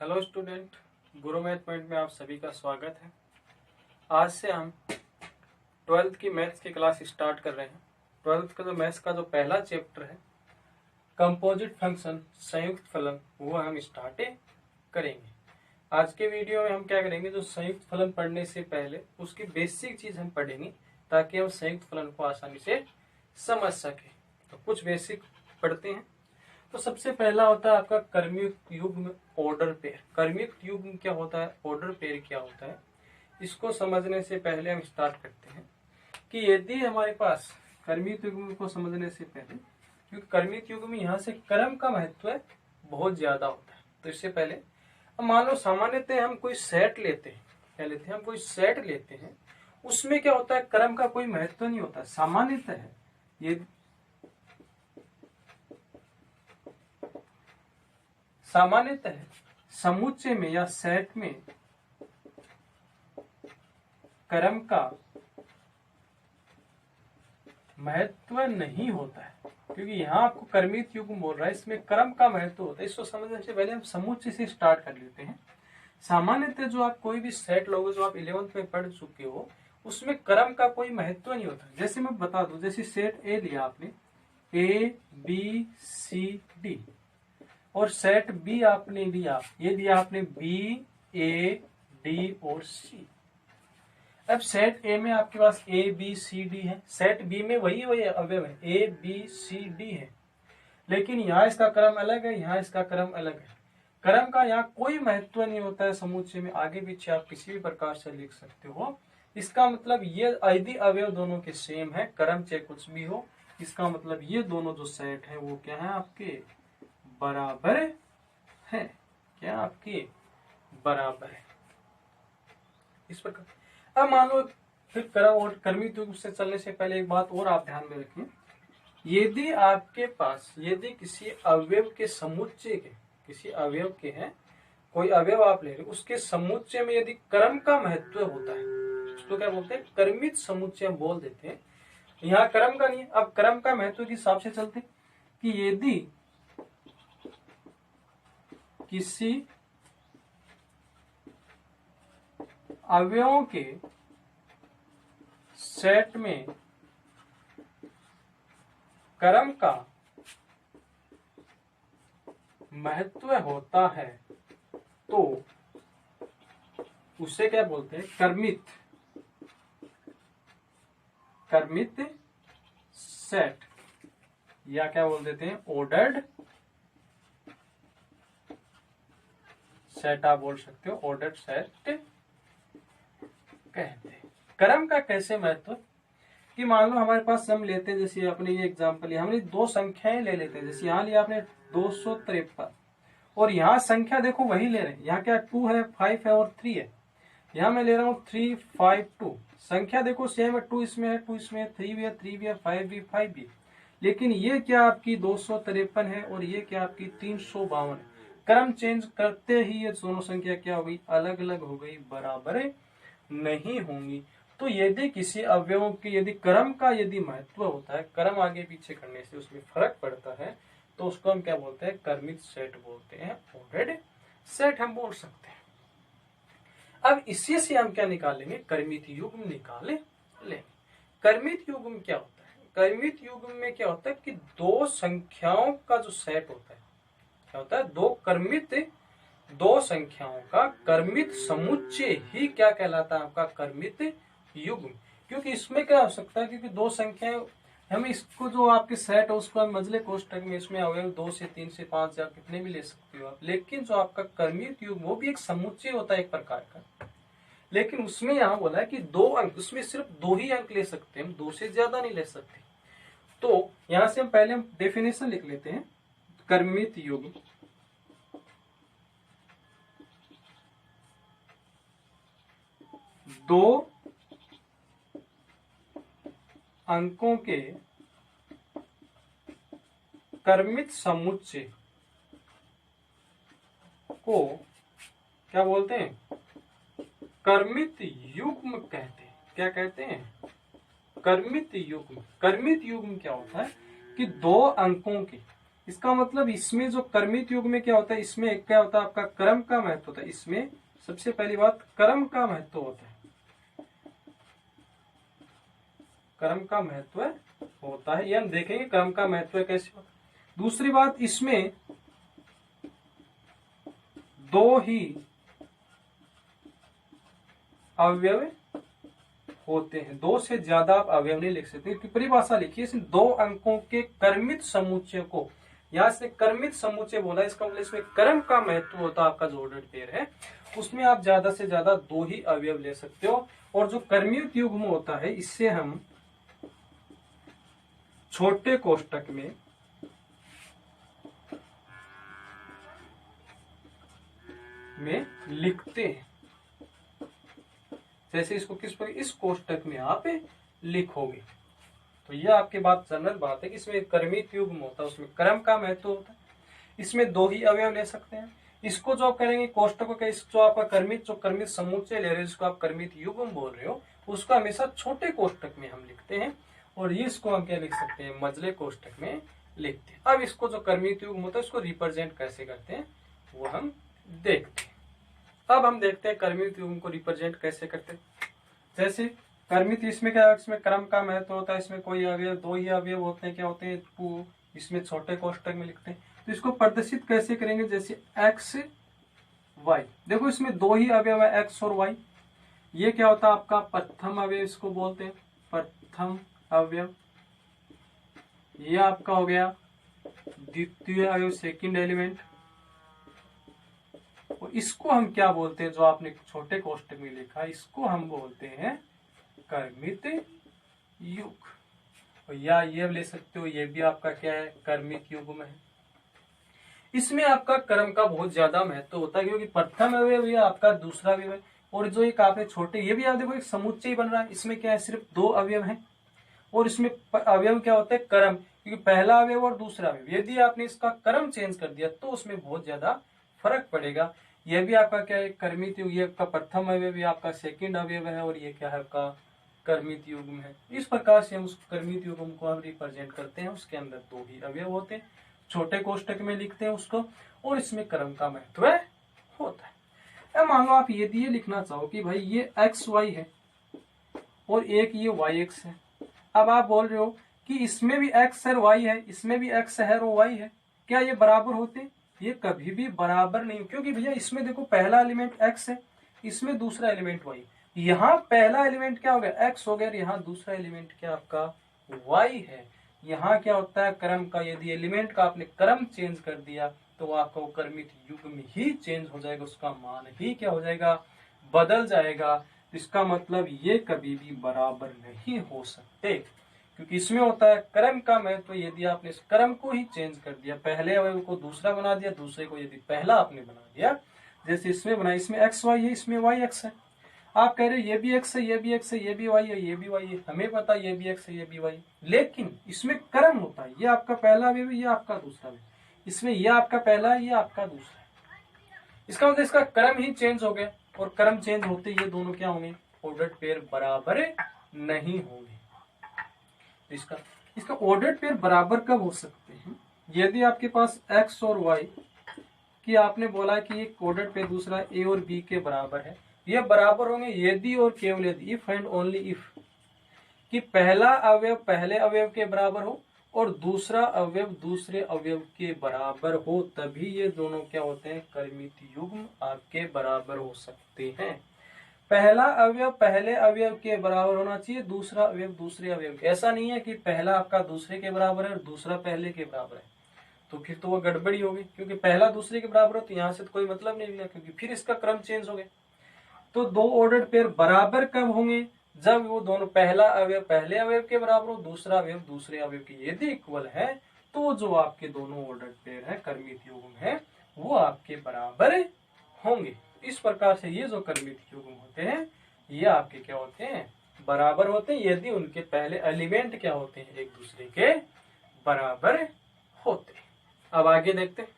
Hello student, गुरु math point में आप सभी का स्वागत है। आज से हम 12th की मैथ्स की क्लास स्टार्ट कर रहे हैं। 12th का जो मैथ्स का जो पहला चैप्टर है कंपोजिट फंक्शन संयुक्त फलन, वो हम स्टार्ट करेंगे। आज के वीडियो में हम क्या करेंगे, जो संयुक्त फलन पढ़ने से पहले उसकी बेसिक चीज हम पढ़ेंगे ताकि हम संयुक्त फलन को आसानी से समझ सके। तो कुछ बेसिक पढ़ते हैं। तो सबसे पहला होता है आपका कर्मयुक्त युग्म ऑर्डर पेयर। कर्मयुक्त युग्म क्या होता है, ऑर्डर पेयर क्या होता है, इसको समझने से पहले हम स्टार्ट करते हैं कि यदि हमारे पास कर्मयुक्त युग्म को समझने से पहले, क्योंकि कर्मयुक्त युग्म में यहाँ से क्रम का महत्व बहुत ज्यादा होता है, तो इससे पहले अब मान लो सामान्यतः हम कोई सेट लेते हैं, क्या लेते हैं, हम कोई सेट लेते हैं, उसमें क्या होता है, क्रम का कोई महत्व नहीं होता। सामान्यतः ये समुच्चय में या सेट में क्रम का महत्व नहीं होता है, क्योंकि यहाँ आपको कर्मित युग्म बोल रहा है, इसमें क्रम का महत्व होता है। इसको समझने से पहले हम समुच्चय से स्टार्ट कर लेते हैं। सामान्यतः जो आप कोई भी सेट लोगे, जो आप 11th में पढ़ चुके हो, उसमें क्रम का कोई महत्व नहीं होता। जैसे मैं बता दूं, जैसे सेट ए लिया आपने, ए बी सी डी, और सेट बी आपने लिया, ये दिया आपने बी ए डी और सी। अब सेट ए में आपके पास ए बी सी डी है, सेट बी में वही अवयव है, ए बी सी डी है, लेकिन यहाँ इसका क्रम अलग है, यहाँ इसका क्रम अलग है। क्रम का यहाँ कोई महत्व नहीं होता है समुच्चय में, आगे पीछे आप किसी भी प्रकार से लिख सकते हो। इसका मतलब ये यदि अवयव दोनों के सेम है, क्रम चाहे कुछ भी हो, इसका मतलब ये दोनों जो सेट है वो क्या है, आपके बराबर है। क्या आपके बराबर है, इस प्रकार। अब मान लो फिर क्रम और कर्मित युग्म से चलने से पहले एक बात और आप ध्यान में रखें, यदि आपके पास यदि किसी अवयव के समुच्चय के, किसी अवयव के हैं, कोई अवयव आप ले रहे, उसके समुच्चय में यदि क्रम का महत्व होता है, उसको क्या बोलते हैं, कर्मित समुच्चय हम बोल देते हैं। यहाँ क्रम का नहीं है। अब क्रम का महत्व के हिसाब से चलते कि यदि किसी अवयवों के सेट में क्रम का महत्व होता है तो उसे क्या बोलते हैं, कर्मित सेट, या क्या बोल देते हैं, ऑर्डर्ड सेट आप बोल सकते हो, ऑर्डर्ड सेट कहते हैं। क्रम का कैसे महत्व कि मान लो हमारे पास हम लेते हैं, जैसे अपने ये एग्जांपल लिया, हमने दो संख्याएं ले लेते हैं। जैसे यहाँ लिया आपने 253, और यहाँ संख्या देखो वही ले रहे हैं, यहाँ क्या 2 है, 5 है और 3 है। यहाँ मैं ले रहा हूँ 3 5 2, संख्या देखो सेम है, 2 इसमें है, 2 इसमें है, 3 भी है, 3 भी है, 5 भी 5 भी। लेकिन ये क्या आपकी 253 है और ये क्या आपकी 352 है। क्रम चेंज करते ही ये दोनों संख्या क्या हो गई, अलग अलग हो गई, बराबर नहीं होंगी। तो यदि किसी अवयवों की यदि क्रम का यदि महत्व होता है, क्रम आगे पीछे करने से उसमें फर्क पड़ता है, तो उसको हम क्या बोलते हैं, कर्मित सेट बोलते हैं, ऑर्डर्ड सेट हम बोल सकते हैं। अब इसी से हम क्या निकालेंगे, कर्मित युग्म निकाले लेंगे। कर्मित युग्म क्या होता है, कर्मित युग्म में क्या होता है कि दो संख्याओं का जो सेट होता है, क्या होता है, दो संख्याओं का कर्मित समुच्चय ही क्या कहलाता है, आपका कर्मित युग्म। क्योंकि इसमें क्या हो सकता है, क्योंकि दो संख्याएं, हम इसको जो आपके सेट है उसको हम मजले कोष्ठक में इसमें अवयव 2 से 3 से 5 या कितने भी ले सकते हो आप, लेकिन जो आपका कर्मित युग्म वो भी एक समुच्चय होता है एक प्रकार का। लेकिन उसमें यहाँ बोला है कि 2 अंक, उसमें सिर्फ 2 ही अंक ले सकते हैं, हम 2 से ज्यादा नहीं ले सकते। तो यहाँ से हम पहले डेफिनेशन लिख लेते हैं। कर्मित युग्म दो अंकों के कर्मित समुच्चय को क्या बोलते हैं, कर्मित युग्म कहते हैं। क्या कहते हैं, कर्मित युग्म। कर्मित युग्म क्या होता है कि दो अंकों के इसका मतलब इसमें जो कर्मित युग्म में क्या होता है, इसमें क्या होता है आपका क्रम का महत्व होता है। इसमें सबसे पहली बात क्रम का महत्व होता है, क्रम का महत्व होता है, ये हम देखेंगे क्रम का महत्व कैसे होता है। दूसरी बात, इसमें दो ही अवयव होते हैं, दो से ज्यादा आप अवयव नहीं लिख सकते। परिभाषा लिखिए, इसमें दो अंकों के कर्मित समुच्चय को, यहां से कर्मित समुच्चय बोला, इसका मतलब इसमें कर्म का महत्व होता है। आपका जो ऑर्डर्ड पेयर है उसमें आप ज्यादा से ज्यादा दो ही अवयव ले सकते हो। और जो कर्मयुक्त युग्म होता है इससे हम छोटे कोष्टक में लिखते हैं। जैसे इसको किस पर, इस कोष्टक में आप लिखोगे। तो यह आपके बात जनरल बात है कि इसमें कर्मित युग्म होता है, उसमें क्रम का महत्व होता है। इसमें दो ही अवयव ले सकते हैं। इसको जो आप करेंगे कोष्टकों के, जो आपका कर्मित समुच्चय ले रहे हो, जिसको आप कर्मित युग्म बोल रहे हो, उसका हमेशा छोटे कोष्टक में हम लिखते हैं। और ये इसको हम क्या लिख सकते हैं, मझले कोष्टक में लिखते हैं। अब इसको जो कर्मित युग्म होता है उसको रिप्रेजेंट कैसे करते हैं वो हम देखते हैं। अब हम देखते हैं कर्मित युग्म को रिप्रेजेंट कैसे करते हैं। जैसे कर्मित, इसमें क्या है, इसमें क्रम का महत्व होता है, इसमें कोई अवयव, दो ही अवयव होते हैं, क्या होते हैं, इसमें छोटे कोष्टक में लिखते हैं। तो इसको प्रदर्शित कैसे करेंगे, जैसे एक्स वाई, देखो इसमें दो ही अवयव है एक्स और वाई। ये क्या होता है आपका प्रथम अवयव, इसको बोलते हैं प्रथम अवयव। ये आपका हो गया द्वितीय अवयव, सेकंड एलिमेंट। और इसको हम क्या बोलते हैं, जो आपने छोटे कोष्टक में लिखा, इसको हम बोलते हैं कर्मित युग्म। और या ये ले सकते हो, ये भी आपका क्या है, कर्मित युग्म है। इसमें आपका क्रम का बहुत ज्यादा महत्व होता है, क्योंकि प्रथम अवयव ये आपका दूसरा अवयव है। और जो एक आपने छोटे, ये भी आप देखो एक समुच्चय बन रहा है, इसमें क्या है, सिर्फ दो अवयव हैं। और इसमें अवयव क्या होता है, क्रम, क्योंकि पहला अवयव और दूसरा अवयव, यदि आपने इसका क्रम चेंज कर दिया तो उसमें बहुत ज्यादा फर्क पड़ेगा। यह भी आपका क्या है, कर्मित युग्म, ये आपका प्रथम अवयव, ये आपका सेकंड अवयव है, और ये क्या है आपका कर्मित युग्म है। इस प्रकार से हम उस कर्मित युग्म को हम रिप्रेजेंट करते हैं। उसके अंदर दो ही अवयव होते हैं, छोटे कोष्टक में लिखते हैं उसको, और इसमें क्रम का महत्व होता है। अब मान लो आप यदि ये लिखना चाहो कि भाई ये एक्स वाई है और एक ये वाई एक्स है। अब आप बोल रहे हो कि इसमें भी एक्स है वाई है, इसमें भी एक्स है और वाई है, क्या ये बराबर होते? ये कभी भी बराबर नहीं, क्योंकि भैया इसमें देखो पहला एलिमेंट एक्स है, इसमें दूसरा एलिमेंट वाई। यहाँ पहला एलिमेंट क्या हो गया, एक्स हो गया, यहाँ दूसरा एलिमेंट क्या आपका वाई है। यहाँ क्या होता है, क्रम का, यदि एलिमेंट का आपने क्रम चेंज कर दिया तो आपका वो कर्मित युग्म ही चेंज हो जाएगा, उसका मान ही क्या हो जाएगा, बदल जाएगा। इसका मतलब ये कभी भी बराबर नहीं हो सकते, क्योंकि इसमें होता है क्रम का महत्व। यदि आपने इस क्रम को ही चेंज कर दिया, पहले अवयव को दूसरा बना दिया, दूसरे को यदि पहला आपने बना दिया, जैसे इसमें बना, इसमें एक्स वाई है, इसमें वाई एक्स है। आप कह रहे हो ये भी एक्स है, ये भी एक्स है, ये भी वाई है, ये भी वाई है, हमें पता ये भी एक्स है, ये भी वाई, लेकिन इसमें क्रम होता है, ये आपका पहला अवयव, ये आपका दूसरा अवयव, इसमें ये आपका पहला है, ये आपका दूसरा है। इसका मतलब इसका क्रम ही चेंज हो गया, और क्रम चेंज होते ये दोनों क्या होंगे, ऑर्डर्ड पेयर बराबर नहीं होंगे। इसका ऑर्डर्ड पेयर बराबर कब हो सकते हैं, यदि आपके पास एक्स और वाई कि आपने बोला कि एक ऑर्डर्ड पेयर दूसरा ए और बी के बराबर है, ये बराबर होंगे यदि और केवल यदि, इफ एंड ओनली इफ, कि पहला अवयव पहले अवयव के बराबर हो और दूसरा अवयव दूसरे अवयव के बराबर हो, तभी ये दोनों क्या होते हैं, कर्मित युग्म आपके बराबर हो सकते हैं। पहला अवयव पहले अवयव के बराबर होना चाहिए, दूसरा अवयव दूसरे अवयव के। ऐसा नहीं है कि पहला आपका दूसरे के बराबर है और दूसरा पहले के बराबर है, तो फिर तो वो गड़बड़ी होगी, क्योंकि पहला दूसरे के बराबर हो तो यहाँ से तो कोई मतलब नहीं मिला, क्योंकि फिर इसका क्रम चेंज हो गया। तो दो ऑर्डर्ड पेयर बराबर कब होंगे, जब वो दोनों पहला अवयव पहले अवयव के बराबर हो, दूसरा अवयव दूसरे अवयव के यदि इक्वल है, तो जो आपके दोनों ऑर्डर्ड पेयर है कर्मित युग्म है वो आपके बराबर होंगे। इस प्रकार से ये जो कर्मित युग्म होते हैं ये आपके क्या होते हैं, बराबर होते हैं, यदि उनके पहले एलिमेंट क्या होते हैं, एक दूसरे के बराबर होते हैं। अब आगे देखते हैं।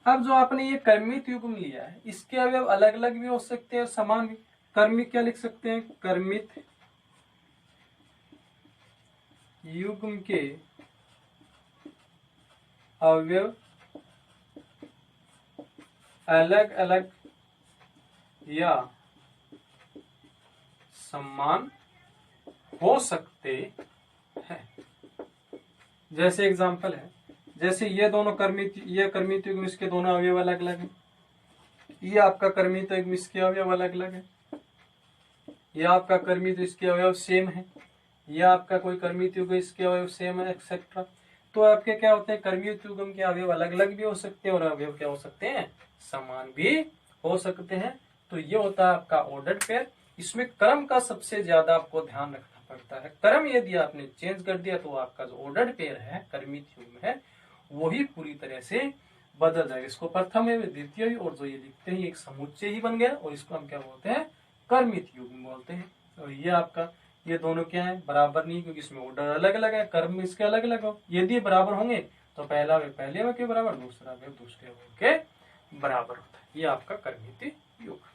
अब जो आपने ये कर्मित युग्म लिया है, इसके अवयव अलग अलग भी हो सकते हैं और समान भी। कर्मित क्या लिख सकते हैं, कर्मित युग्म के अवयव अलग अलग या समान हो सकते हैं। जैसे एग्जांपल है, जैसे ये दोनों कर्मित, ये कर्मित युग्म इसके दोनों अवयव अलग अलग हैं, ये आपका कर्मित युग्म इसके अवयव अलग अलग है, ये आपका कर्मित इसके अवयव सेम है, ये आपका कोई कर्मित युग्म इसके अवयव सेम है, एक्सेट्रा। तो आपके क्या होते हैं, कर्मित युग्म के अवयव अलग अलग भी हो सकते हैं और अवयव क्या हो सकते हैं, समान भी हो सकते हैं। तो ये होता है आपका ऑर्डर्ड पेयर। इसमें क्रम का सबसे ज्यादा आपको ध्यान रखना पड़ता है। क्रम यदि आपने चेंज कर दिया तो आपका जो ऑर्डर्ड पेयर है, कर्मित युग्म है, वही पूरी तरह से बदल जाएगा। इसको प्रथम है, द्वितीय और जो ये लिखते हैं एक समुच्चय ही बन गया और इसको हम क्या बोलते हैं, कर्मित युग्म बोलते हैं। और ये आपका, ये दोनों क्या है, बराबर नहीं, क्योंकि इसमें ऑर्डर अलग अलग है, कर्म इसके अलग अलग हो। यदि बराबर होंगे तो पहला वे पहले वे के बराबर, दूसरा वे दूसरे वे के बराबर होता है। ये आपका कर्मित युग्म।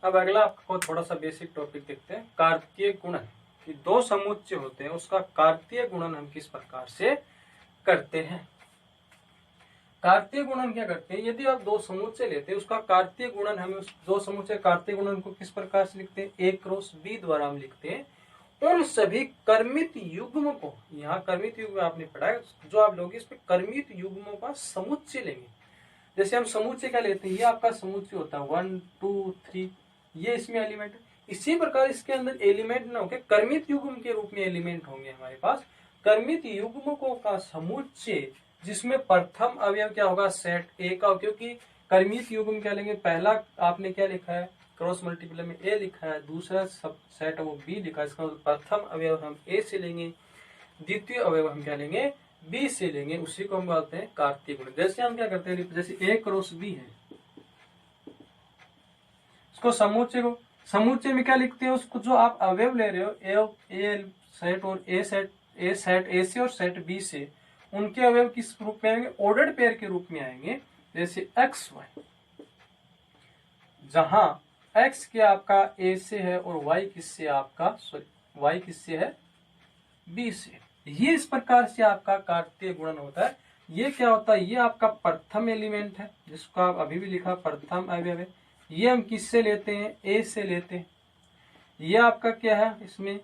अब अगला आपको थोड़ा सा बेसिक टॉपिक देखते हैं, कार्तीय गुणन। कि दो समुच्चय होते हैं उसका कार्तीय गुणन हम किस प्रकार से करते हैं। कार्तीय गुणन क्या करते हैं, यदि आप दो समुच्चय लेते हैं उसका कार्तीय गुणन, हम उस दो समुच्चय कार्तीय गुणन को किस प्रकार से लिखते हैं, A क्रॉस B द्वारा हम लिखते हैं। उन सभी कर्मित युग्म को, यहाँ कर्मित युग्म आपने पढ़ा है, जो आप लोग इस पे कर्मित युग्मों का समुच्चय लेंगे। जैसे हम समुच्चय क्या लेते हैं, ये आपका समुच्चय होता है 1 2 3, ये इसमें एलिमेंट है। इसी प्रकार इसके अंदर एलिमेंट ना होके कर्मित युग्म के रूप में एलिमेंट होंगे हमारे पास। कर्मित युग्मकों का समुच्चय जिसमें प्रथम अवयव क्या होगा, सेट ए का, क्योंकि कर्मित युग्म क्या लेंगे, पहला आपने क्या लिखा है क्रॉस मल्टीप्लाई में ए लिखा है, दूसरा सब सेट वो बी लिखा है, इसका मतलब प्रथम अवयव हम ए से लेंगे, द्वितीय अवयव हम क्या लेंगे, बी से लेंगे, उसी को हम बोलते हैं कार्तीय गुणन। जैसे हम क्या करते हैं, जैसे ए क्रॉस बी है, उसको समुच्चय में क्या लिखते हैं, उसको जो आप अवयव ले रहे हो ए सेट और ए सेट ए से और सेट बी से, उनके अवयव किस रूप में आएंगे, ऑर्डर्ड पेयर के रूप में आएंगे। जैसे एक्स वाई, जहां एक्स क्या आपका ए से है और वाई किससे आपका, वाई किससे है, बी से। ये इस प्रकार से आपका कार्तीय गुणन होता है। ये क्या होता है, ये आपका प्रथम एलिमेंट है, जिसको आप अभी भी लिखा प्रथम अवयव है। ये हम किससे लेते हैं, ए से लेते हैं। ये आपका क्या है, इसमें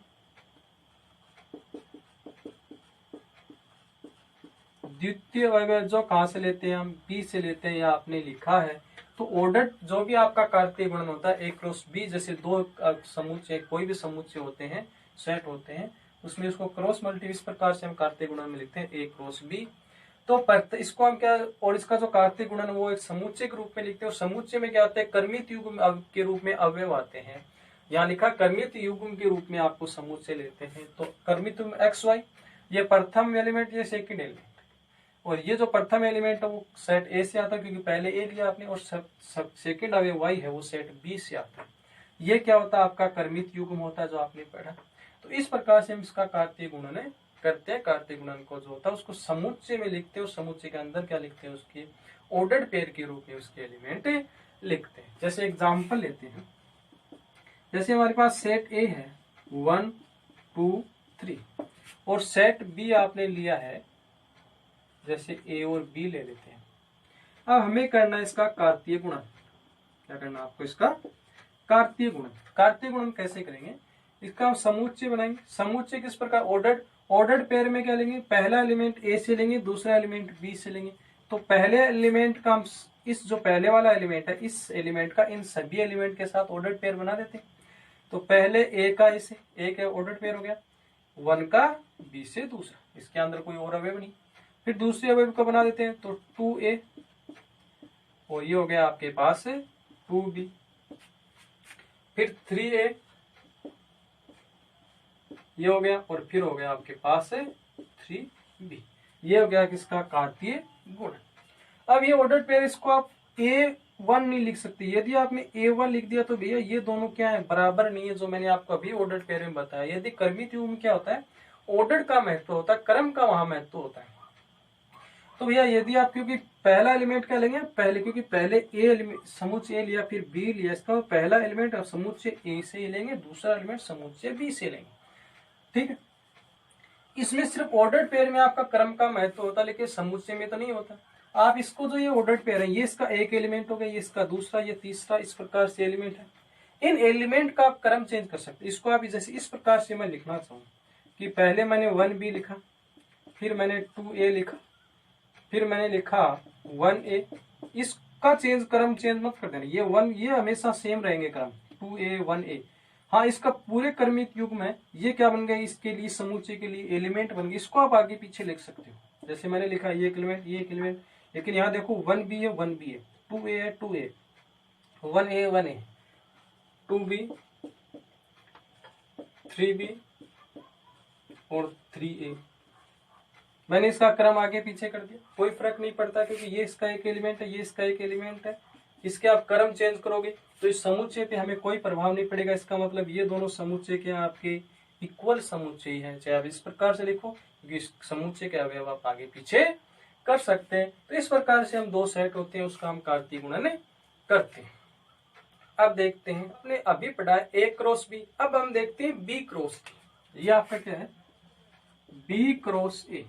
द्वितीय अवयव जो कहां से लेते हैं, हम बी से लेते हैं, या आपने लिखा है। तो ऑर्डर जो भी आपका कार्तीय गुणन होता है ए क्रॉस बी, जैसे दो समुच्चय, कोई भी समुच्चय होते हैं, सेट होते हैं, उसमें उसको क्रॉस मल्टी इस प्रकार से हम कार्तीय गुणन में लिखते हैं ए क्रॉस बी। तो इसको हम क्या, और इसका जो कार्तीय गुणन वो एक समुच्चय के रूप में लिखते हैं, और समुच्चय में क्या होता है, कर्मित युग्म के रूप में अवयव आते हैं। यहाँ लिखा कर्मित युग्म के रूप में आपको समुच्चय लेते हैं। तो कर्मित युग्म एक्स वाई, ये प्रथम एलिमेंट, ये सेकंड एलिमेंट, और ये जो प्रथम एलिमेंट है वो सेट ए से आता है, क्योंकि पहले ए लिया आपने, और सेकंड अवयव वाई है वो सेट बी से आता है। ये क्या होता है, आपका कर्मित युग्म होता है, जो आपने पढ़ा। तो इस प्रकार से हम इसका कार्तीय गुणन करते हैं। कार्तीय गुणन को जो होता है उसको समुच्चय में लिखते हैं, और समुच्चय के अंदर क्या लिखते हैं, उसके ऑर्डर्ड पेयर के रूप में उसके एलिमेंट लिखते हैं। जैसे एग्जाम्पल लेते हैं, जैसे हमारे पास सेट ए है 1 2 3, और सेट बी आपने लिया है, जैसे ए और बी ले लेते हैं। अब हमें करना है इसका कार्तीय गुणन। क्या करना है आपको, इसका कार्तीय गुणन। कार्तीय गुणन कैसे करेंगे, इसका हम समुच्चय बनाएंगे। समुच्चय किस प्रकार, ऑर्डर्ड पेयर में क्या लेंगे, पहला एलिमेंट ए से लेंगे, दूसरा एलिमेंट बी से लेंगे। तो पहले एलिमेंट का हम इस जो पहले वाला एलिमेंट है, इस एलिमेंट का इन सभी एलिमेंट के साथ ऑर्डर्ड पेयर बना देते हैं। तो पहले ए का इसे, ए का ऑर्डर्ड पेयर हो गया, 1 का बी से दूसरा, इसके अंदर कोई और अवयव नहीं। फिर दूसरे अवयव को बना देते हैं, तो 2a, और ये हो गया आपके पास 2b। फिर 3a, ये हो गया, और फिर हो गया आपके पास 3b। ये हो गया किसका, कार्तीय गुणन। अब ये ऑर्डर्ड पेयर, इसको आप a1 नहीं लिख सकते। यदि आपने a1 लिख दिया तो भैया ये दोनों क्या है, बराबर नहीं है, जो मैंने आपको अभी ऑर्डर्ड पेयर में बताया। यदि कर्मित युग्म में क्या होता है, ऑर्डर का महत्व होता है, क्रम का वहां महत्व होता है। तो भैया यदि आप, क्योंकि पहला एलिमेंट क्या लेंगे पहले, क्योंकि पहले ए समुच्चय ए लिया, फिर बी लिया, इसका पहला एलिमेंट समुच्चय ए से ही लेंगे, दूसरा एलिमेंट समुच्चय बी से लेंगे। ठीक है, इसमें सिर्फ ऑर्डर्ड पेयर में आपका क्रम का महत्व होता है, लेकिन समुच्चय में तो नहीं होता। आप इसको जो ये ऑर्डर्ड पेयर है, ये इसका एक एलिमेंट हो गया, ये इसका दूसरा, ये तीसरा, इस प्रकार से एलिमेंट है। इन एलिमेंट का आप क्रम चेंज कर सकते। इसको आप जैसे इस प्रकार से मैं लिखना चाहूँ कि पहले मैंने 1b लिखा, फिर मैंने 2a लिखा, फिर मैंने लिखा 1a। इसका क्रम चेंज मत कर देना, ये 1 ये हमेशा सेम रहेंगे क्रम, 2a 1a। हाँ, इसका पूरे क्रमित युग्म है, ये क्या बन गया, इसके लिए समुच्चय के लिए एलिमेंट बन गया। इसको आप आगे पीछे लिख सकते हो, जैसे मैंने लिखा ये एक एलिमेंट, ये एक एलिमेंट। लेकिन यहाँ देखो 1b है 1b है, 2a है 2a, 1a 1a, 2b 3b और 3a। मैंने इसका क्रम आगे पीछे कर दिया, कोई फर्क नहीं पड़ता, क्योंकि ये इसका एक एलिमेंट है, ये इसका एक एलिमेंट है। इसके आप क्रम चेंज करोगे तो इस समुच्चय पे हमें कोई प्रभाव नहीं पड़ेगा। इसका मतलब ये दोनों समुच्चय के आपके इक्वल समुच्चय हैं, चाहे आप इस प्रकार से लिखो, क्योंकि इस समुच्चय के अवयव आप आगे पीछे कर सकते हैं। तो इस प्रकार से हम दो सेट होते हैं, उसका हम कार्तीय गुणन करते हैं। अब देखते हैं, आपने अभी पढ़ा है ए क्रॉस बी, अब हम देखते हैं बी क्रॉस ए। ये आपका क्या है, बी क्रॉस ए।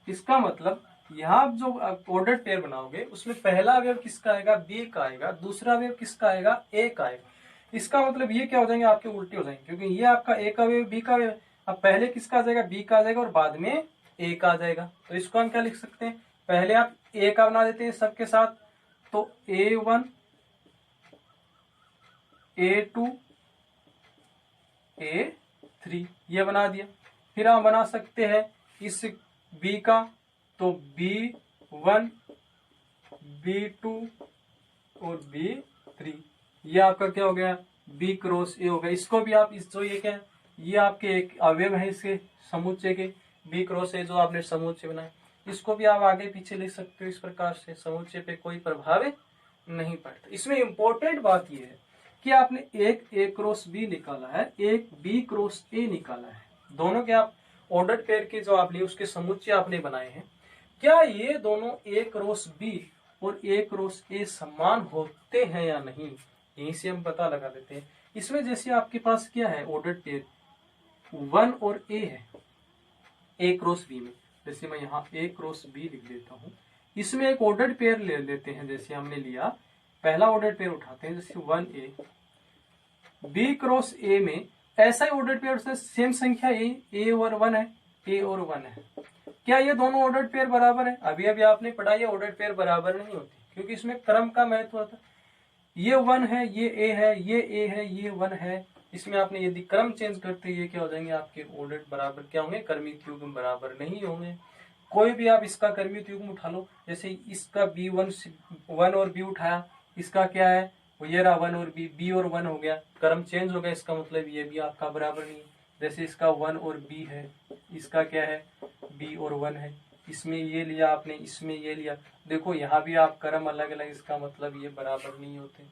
इसका मतलब यहाँ आप जो ऑर्डर्ड पेयर बनाओगे उसमें पहला अवयव किसका आएगा, बी का आएगा, दूसरा अवयव किसका आएगा, ए का आएगा। इसका मतलब ये क्या हो जाएंगे, आपके उल्टे हो जाएंगे, क्योंकि ये आपका ए का अवयव बी का अवयव। अब पहले किसका आ जाएगा, बी का आ जाएगा, और बाद में ए का आ जाएगा। तो इसको हम क्या लिख सकते हैं, पहले आप ए का बना देते हैं सबके साथ, तो A1 A2 A3 ये बना दिया। फिर हम बना सकते हैं इस B का, तो B1 B2 और B3, ये आपका क्या हो गया, B क्रॉस A हो गया। इसको भी आप इस जो ये क्या है, ये आपके एक अवयव है इसके समुच्चय के, B क्रॉस A जो आपने समुच्चय बनाया, इसको भी आप आगे पीछे लिख सकते हो इस प्रकार से, समुच्चय पे कोई प्रभाव नहीं पड़ता। इसमें इंपॉर्टेंट बात यह है कि आपने एक A क्रॉस B निकाला है, एक B क्रॉस A निकाला है, दोनों के आप ऑर्डर पेयर के जो आप लिए उसके समुच्चय आपने बनाए हैं, क्या ये दोनों A क्रॉस B और A क्रॉस A समान होते हैं या नहीं, यहीं से हम पता लगा देते हैं। इसमें जैसे आपके पास क्या है, ऑर्डर पेयर 1 और A है A क्रॉस B में, जैसे मैं यहाँ A क्रॉस B लिख देता हूँ। इसमें एक ऑर्डर पेयर ले लेते हैं, जैसे हमने लिया पहला ऑर्डर पेयर उठाते हैं, जैसे 1A B क्रॉस A में ऐसा ही ऑर्डर पेयर से सेम संख्या A और 1 है, A और 1 है। क्या ये दोनों ऑर्डर पेयर बराबर है? अभी अभी आपने पढ़ा ये ऑर्डर पेयर बराबर नहीं होती, क्योंकि इसमें क्रम का महत्व होता है। ये 1 है, ये A है, ये A है, ये 1 है, इसमें आपने यदि क्रम चेंज करते ये क्या हो जाएंगे, आपके ऑर्डर बराबर क्या होंगे, क्रमिक युग्म बराबर नहीं होंगे। कोई भी आप इसका क्रमिक युग्म उठा लो, जैसे इसका B1 और B उठाया, इसका क्या है, वो ये रहा 1 और B और 1 हो गया, क्रम चेंज हो गया, इसका मतलब ये भी आपका बराबर नहीं है। जैसे इसका 1 और B है, इसका क्या है, B और 1 है, इसमें ये लिया आपने, इसमें ये लिया, देखो यहाँ भी आप क्रम अलग अलग, इसका मतलब ये बराबर नहीं होते।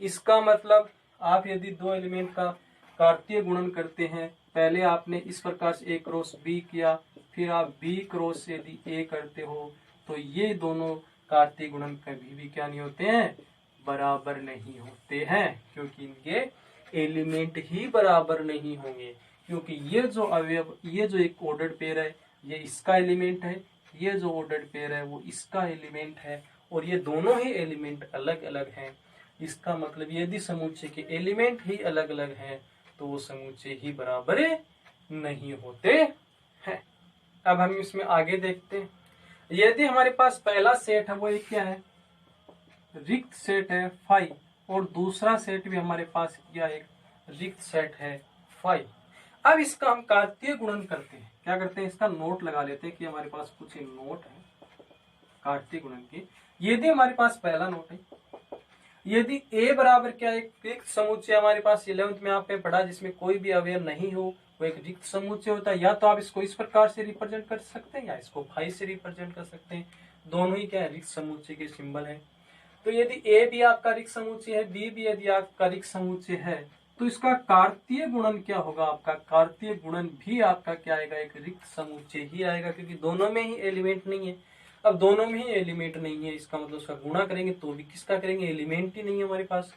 इसका मतलब आप यदि दो एलिमेंट का कार्तीय गुणन करते हैं, पहले आपने इस प्रकार से A क्रॉस B किया, फिर आप B क्रॉस यदि A करते हो, तो ये दोनों कार्तीय गुणन कभी भी क्या नहीं होते हैं, बराबर नहीं होते हैं, क्योंकि इनके एलिमेंट ही बराबर नहीं होंगे। क्योंकि ये जो अवयव, ये जो एक ऑर्डर्ड पेयर है, ये इसका एलिमेंट है, ये जो ऑर्डर्ड पेयर है वो इसका एलिमेंट है, और ये दोनों ही एलिमेंट अलग अलग हैं। इसका मतलब यदि समुच्चय के एलिमेंट ही अलग अलग हैं तो वो समुच्चय ही बराबर नहीं होते हैं। अब हम इसमें आगे देखते हैं। यदि हमारे पास पहला सेट है वो एक क्या है, रिक्त सेट है 5, और दूसरा सेट भी हमारे पास क्या एक रिक्त सेट है 5। अब इसका हम कार्तीय गुणन करते हैं, क्या करते हैं, इसका नोट लगा लेते हैं कि हमारे पास कुछ नोट है कार्तीय गुणन के। यदि हमारे पास पहला नोट है, यदि A बराबर क्या एक रिक्त समुच्चय, हमारे पास 11th में आपने पढ़ा जिसमें कोई भी अवयव नहीं हो वो एक रिक्त समुच्चय होता है। या तो आप इसको इस प्रकार से रिप्रेजेंट कर सकते हैं या इसको 5 से रिप्रेजेंट कर सकते हैं, दोनों ही क्या है, रिक्त समुच्चय के सिंबल है। तो यदि A भी आपका रिक्त समुच्चय है, B भी यदि आपका रिक्त समुच्चय है, तो इसका कार्तीय गुणन क्या होगा, आपका कार्तीय गुणन भी आपका क्या आएगा, एक रिक्त समुच्चय ही आएगा, क्योंकि दोनों में ही एलिमेंट नहीं है। अब दोनों में ही एलिमेंट नहीं है, इसका मतलब उसका गुणा करेंगे तो भी किसका करेंगे, एलिमेंट ही नहीं है हमारे पास।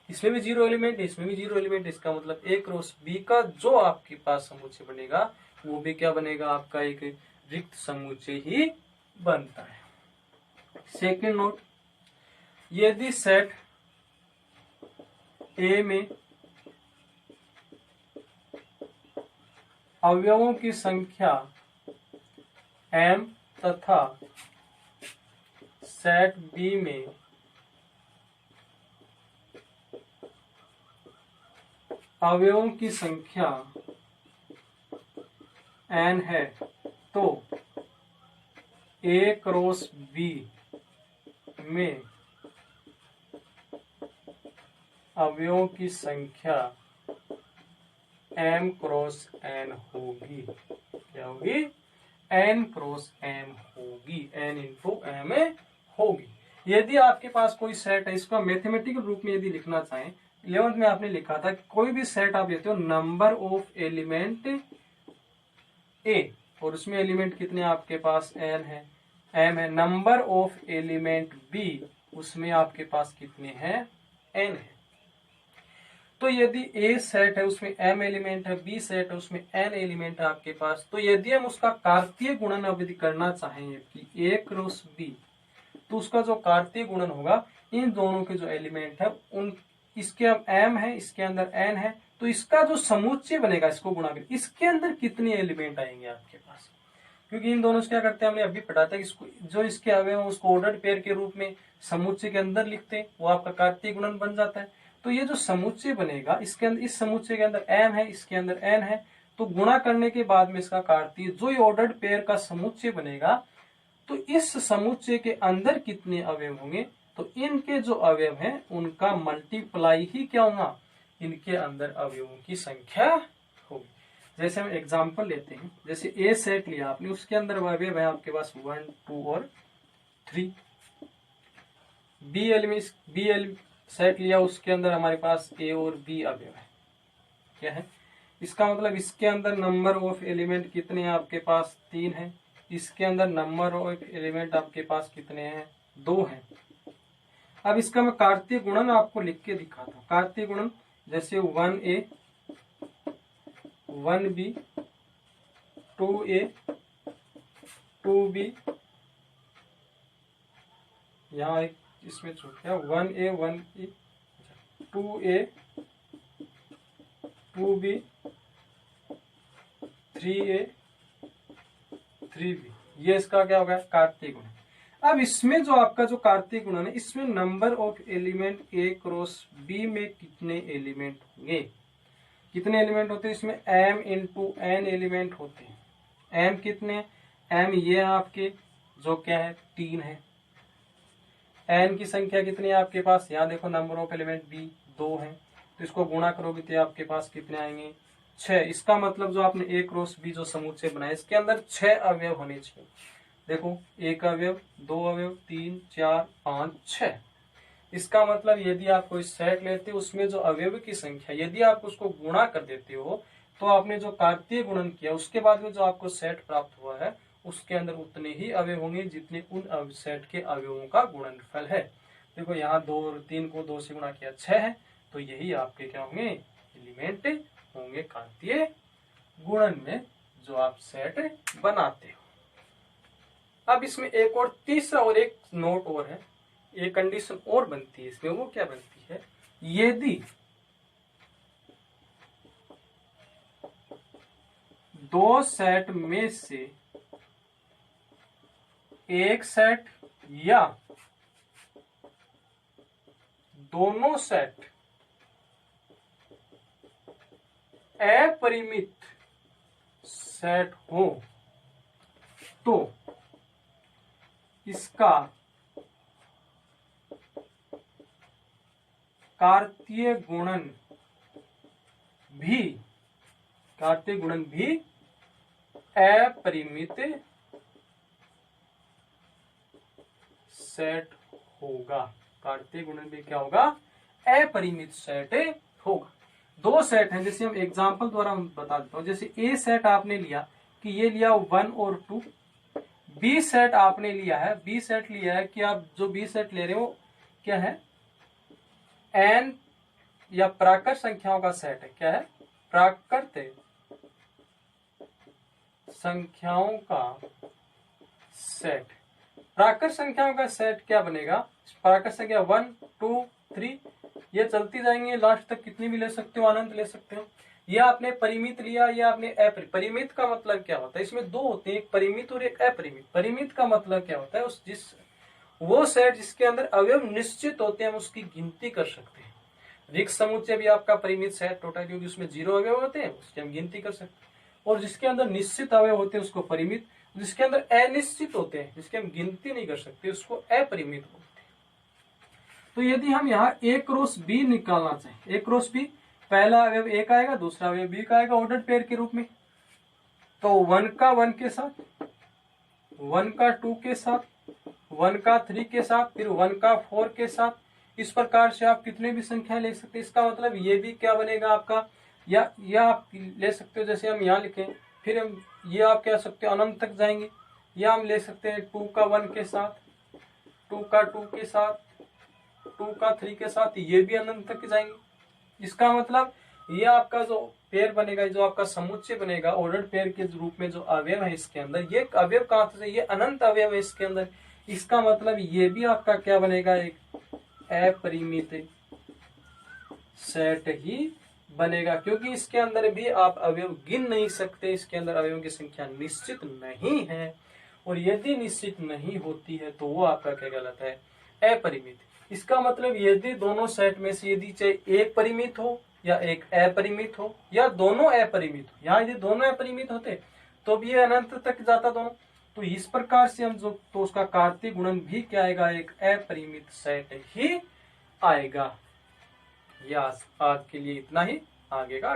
इसमें भी 0 एलिमेंट है, इसमें भी 0 एलिमेंट है, इसका मतलब A क्रॉस B का जो आपके पास समुच्चय बनेगा वो भी क्या बनेगा, आपका एक रिक्त समुच्चय ही बनता है। सेकेंड नोट, यदि सेट A में अवयवों की संख्या m तथा सेट B में अवयवों की संख्या n है, तो A क्रॉस B में अवयवों की संख्या m क्रॉस n होगी। क्या होगी, n क्रॉस m होगी, n इंटू m होगी। यदि आपके पास कोई सेट है, इसको मैथमेटिकल रूप में यदि लिखना चाहें, 11th में आपने लिखा था कोई भी सेट आप लेते हो, नंबर ऑफ एलिमेंट A, और उसमें एलिमेंट कितने आपके पास n है, m है, नंबर ऑफ एलिमेंट B, उसमें आपके पास कितने हैं, n है। तो यदि A सेट है उसमें m एलिमेंट है, B सेट है उसमें n एलिमेंट है आपके पास, तो यदि हम उसका कार्तीय गुणन अब यदि करना चाहें कि A क्रॉस B, तो उसका जो कार्तीय गुणन होगा इन दोनों के जो एलिमेंट है उन, इसके m है, इसके अंदर n है, तो इसका जो समुच्चय बनेगा इसको गुणा कर, इसके अंदर कितने एलिमेंट आएंगे आपके पास, क्योंकि इन दोनों से क्या करते हैं, हमने अभी पढ़ा था कि इसको जो इसके अवयव हैं उसको ऑर्डर्ड पेयर के रूप में समुच्चय के अंदर लिखते हैं, वो आपका कार्तीय गुणन बन जाता है। तो ये जो समुच्चय बनेगा इसके अंदर, इस समुच्चय के अंदर m है, इसके अंदर n है, तो गुणा करने के बाद में इसका कार्तीय जो ये ऑर्डर्ड पेयर का समुच्चय बनेगा, तो इस समुच्चय के अंदर कितने अवयव होंगे, तो इनके जो अवयव हैं उनका मल्टीप्लाई ही क्या होगा, इनके अंदर अवयवों की संख्या होगी। जैसे हम एग्जांपल लेते हैं, जैसे ए सेट लिया आपने, उसके अंदर अवयव है आपके पास 1, 2 और 3। बी सेट लिया, उसके अंदर हमारे पास ए और बी अवयव है। क्या है इसका मतलब, इसके अंदर नंबर ऑफ एलिमेंट कितने हैं आपके पास, 3 है। इसके अंदर नंबर ऑफ एलिमेंट आपके पास कितने हैं, 2 हैं। अब इसका मैं कार्तीय गुणन आपको लिख के दिखाता हूँ। कार्तीय गुणन जैसे 1a 1b 2a 2b, यहाँ एक इसमें छूट गया 1a 1e 2a 2b 3a 3b, ये इसका क्या होगा, कार्तीय गुणन। अब इसमें जो आपका जो कार्तीय गुणन है, इसमें number of element a cross b में कितने एलिमेंट होंगे, कितने एलिमेंट होते हैं इसमें, m इंटू n एलिमेंट होते हैं। m कितने, m ये आपके जो क्या है 3 है। n की संख्या कितनी है आपके पास, यहाँ देखो नंबर ऑफ एलिमेंट b 2 है, तो इसको गुणा करोगे तो आपके पास कितने आएंगे, 6। इसका मतलब जो आपने a क्रॉस b जो समुच्चय बनाया, इसके अंदर 6 अवयव होने चाहिए। देखो 1 अवयव, 2 अवयव, 3 4 5 6। इसका मतलब यदि आप कोई सेट लेते हो, उसमें जो अवयव की संख्या यदि आप उसको गुणा कर देते हो, तो आपने जो कार्तीय गुणन किया उसके बाद में जो आपको सेट प्राप्त हुआ है, उसके अंदर उतने ही अवयव होंगे जितने उन सेट के अवयवों का गुणनफल है। देखो यहाँ 2 और 3 को 2 से गुणा किया 6 है, तो यही आपके क्या होंगे, एलिमेंट होंगे कार्तीय गुणन में जो आप सेट बनाते हो। अब इसमें एक और तीसरा और एक नोट और है, एक कंडीशन और बनती है इसमें, वो क्या बनती है, यदि दो सेट में से एक सेट या दोनों सेट अपरिमित सेट हो, तो इसका कार्तीय गुणन भी अपरिमित सेट होगा। कार्तीय गुणन भी क्या होगा, अपरिमित सेट होगा। दो सेट हैं, जैसे हम एग्जांपल द्वारा बता देता हूं। जैसे ए सेट आपने लिया कि ये लिया 1 और 2, बी सेट आपने लिया है, बी सेट लिया है कि आप जो बी सेट ले रहे हो क्या है, n या प्राकृत संख्याओं का सेट है। क्या है, प्राकृत संख्याओं का सेट। प्राकृत संख्याओं का सेट क्या बनेगा, प्राकृत संख्या 1 2 3 ये चलती जाएंगे, लास्ट तक कितनी भी ले सकते हो, अनंत ले सकते हो। ये आपने परिमित लिया, या आपने अपरिमित। परिमित का मतलब क्या होता है, इसमें दो होते हैं, एक परिमित और एक अपरिमित। परिमित का मतलब क्या होता है, उस वो सेट जिसके अंदर अवयव निश्चित होते हैं, हम उसकी गिनती कर सकते हैं। रिक्त समुच्चय भी आपका परिमित सेट होता है, क्योंकि उसमें 0 अवयव होते हैं, उसकी हम गिनती कर सकते हैं। और जिसके अंदर निश्चित अवयव होते हैं उसको परिमित, जिसके अंदर अनिश्चित होते हैं, जिसकी हम गिनती नहीं कर सकते, उसको अपरिमित बोलते हैं। तो यदि हम यहाँ a क्रॉस b निकालना चाहें, a क्रॉस b, पहला अवयव a का आएगा, दूसरा अवयव b का आएगा ऑर्डर्ड पेयर के रूप में। तो 1 का 1 के साथ, 1 का 2 के साथ, 1 का 3 के साथ, फिर 1 का 4 के साथ, इस प्रकार से आप कितने भी संख्या ले सकते हैं। इसका मतलब ये भी क्या बनेगा आपका, या आप ले सकते हो, जैसे हम यहाँ लिखें, फिर हम ये आप कह सकते हो अनंत तक जाएंगे, या हम ले सकते हैं 2 का 1 के साथ, 2 का 2 के साथ, 2 का 3 के साथ, ये भी अनंत तक जाएंगे। इसका मतलब ये आपका जो पेयर बनेगा, जो आपका समुच्चय बनेगा ऑर्डर्ड पेयर के रूप में, जो अवयव है इसके अंदर, ये अवयव कहाँ से, ये अनंत अवयव है इसके अंदर। इसका मतलब ये भी आपका क्या बनेगा, एक अपरिमित सेट ही बनेगा, क्योंकि इसके अंदर भी आप अवयव गिन नहीं सकते, इसके अंदर अवयवों की संख्या निश्चित नहीं है। और यदि निश्चित नहीं होती है तो वो आपका क्या कहलाता है, अपरिमित। इसका मतलब यदि दोनों सेट में से यदि चाहे एक परिमित हो या एक अपरिमित हो या दोनों अपरिमित हो, यहाँ यदि दोनों अपरिमित होते तो भी ये अनंत तक जाता दोनों। तो इस प्रकार से हम जो तो उसका कार्तीय गुणन भी क्या आएगा, एक अपरिमित सेट ही आएगा। या आज के लिए इतना ही, आगे का